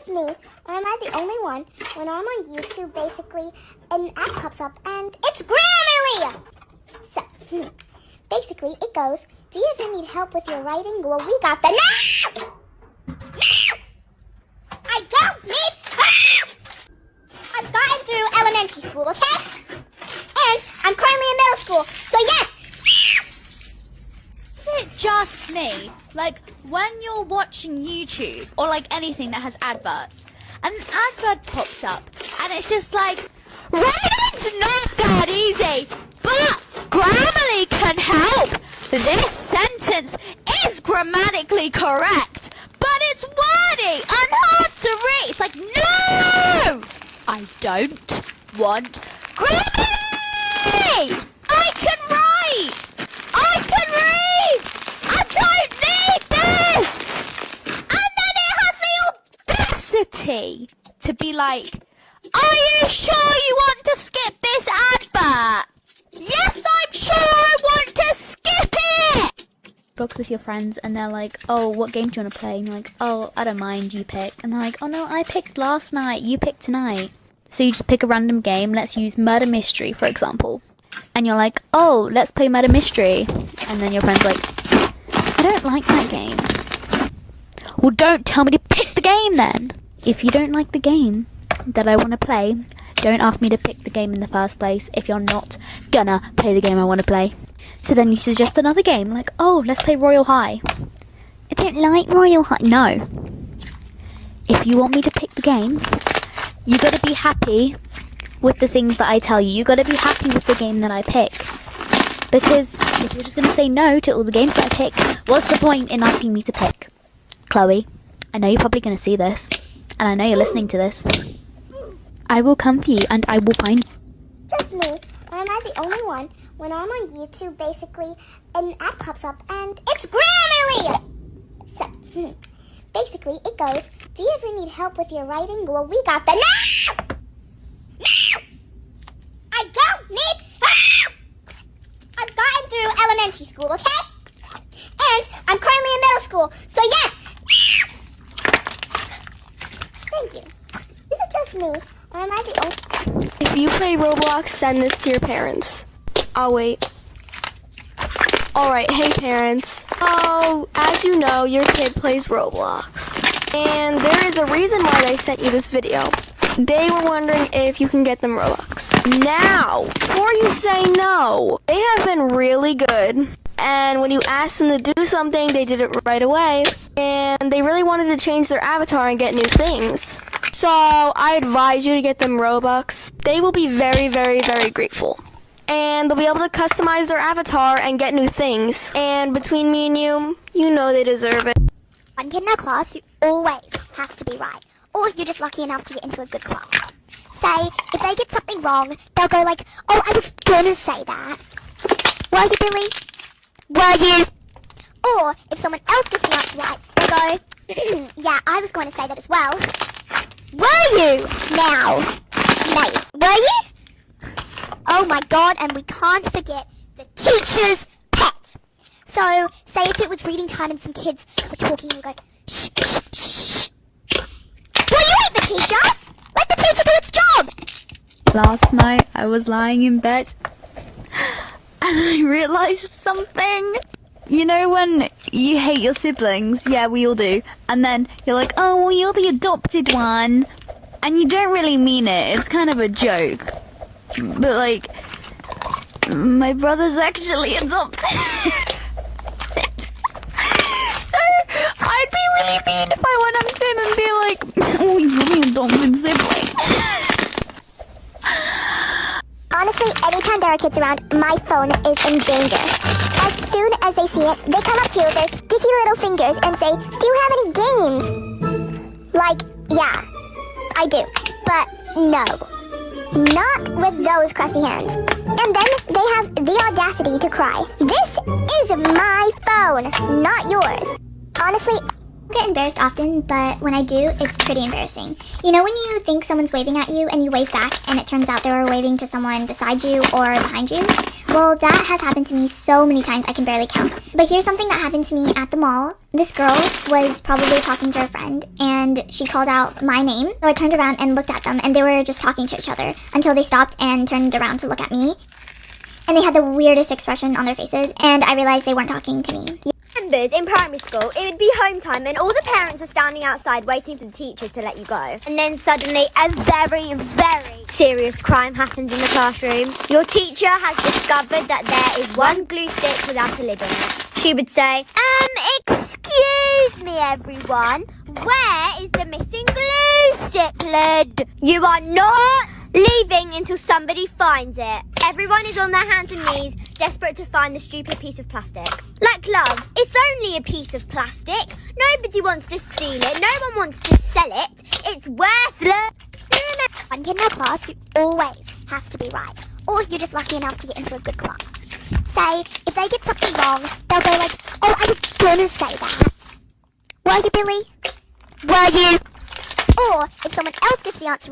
just me, or am I the only one when I'm on YouTube, basically, an ad pops up and it's Grammarly! So, basically, it goes, do you ever need help with your writing? Well, we got the now! I don't need help! I've gotten through elementary school, okay? And I'm currently in middle school, so yes! Is it just me? Like, when you're watching YouTube or like anything that has adverts, and an advert pops up, and it's just like, writing's not that easy, but Grammarly can help. This sentence is grammatically correct, but it's wordy and hard to read. It's like, no! I don't want Grammarly! I can write! I can read! I don't need this! And then it has the audacity to be like, are you sure you want to skip this advert? Yes, I'm sure I want to skip it! Talks with your friends and they're like, oh, what game do you want to play? And you're like, oh, I don't mind, you pick. And they're like, oh no, I picked last night, you picked tonight. So you just pick a random game. Let's use Murder Mystery, for example. And you're like, oh, let's play Murder Mystery. And then your friend's like, I don't like that game. Well, don't tell me to pick the game then. If you don't like the game that I want to play, don't ask me to pick the game in the first place if you're not gonna play the game I want to play. So then you suggest another game, like, oh, let's play Royal High. I don't like Royal High. No. If you want me to pick the game, you gotta be happy with the things that I tell you. You gotta be happy with the game that I pick. Because if you're just gonna say no to all the games that I pick, what's the point in asking me to pick? Chloe, I know you're probably gonna see this, and I know you're listening to this. I will come for you, and I will find just me, or am I the only one when I'm on YouTube, basically, an ad pops up and it's Grammarly! So, basically, it goes, do you ever need help with your writing? Well, we got the now! I don't need help! I've gotten through elementary school, okay? And I'm currently in middle school, so yes! Thank you. Is it just me, or am I the only... If you play Roblox, send this to your parents. I'll wait. Alright, hey parents. Oh, as you know, your kid plays Roblox. And there is a reason why they sent you this video. They were wondering if you can get them Robux. Now, before you say no, they have been really good. And when you asked them to do something, they did it right away. And they really wanted to change their avatar and get new things. So, I advise you to get them Robux. They will be very, very, very grateful. And they'll be able to customize their avatar and get new things. And between me and you know they deserve it. One kid in our class who always has to be right. Or you're just lucky enough to get into a good class. Say, if they get something wrong, they'll go like, oh, I was gonna say that. Were you, Billy? Were you? Or, if someone else gets the answer right, they'll go, yeah, I was going to say that as well. Were you? Now. Mate, were you? Oh my god, and we can't forget the teacher's pet. So, say if it was reading time and some kids were talking, you go, shh, shh, shh, shh. Will you eat the teacher? Let the teacher do its job! Last night, I was lying in bed, and I realised something. You know when you hate your siblings? Yeah, we all do. And then you're like, oh, well, you're the adopted one. And you don't really mean it. It's kind of a joke. But, like, my brother's actually adopted. So, I'd be really mean if I went up to him and be like, oh, you're the adopted sibling. Honestly, anytime there are kids around, my phone is in danger. As soon as they see it, they come up to you with their sticky little fingers and say, do you have any games? Like, yeah, I do. But no, not with those crusty hands. And then they have the audacity to cry, this is my phone, not yours. Honestly, I get embarrassed often, but when I do, it's pretty embarrassing. You know when you think someone's waving at you and you wave back and it turns out they were waving to someone beside you or behind you? Well, that has happened to me so many times I can barely count. But here's something that happened to me at the mall. This girl was probably talking to her friend and she called out my name. So I turned around and looked at them and they were just talking to each other until they stopped and turned around to look at me. And they had the weirdest expression on their faces and I realized they weren't talking to me. Members in primary school, it would be home time and all the parents are standing outside waiting for the teacher to let you go. And then suddenly a very, very serious crime happens in the classroom. Your teacher has discovered that there is one glue stick without a lid on it. She would say, excuse me everyone, where is the missing glue stick lid? You are not leaving until somebody finds it. Everyone is on their hands and knees, desperate to find the stupid piece of plastic. Like love, it's only a piece of plastic. Nobody wants to steal it. No one wants to sell it. It's worthless. One kid in our class who always has to be right. Or you're just lucky enough to get into a good class. Say, if they get something wrong, they'll go like, oh, I was gonna say that. Were you, Billy? Were you? Or if someone else gets the answer right,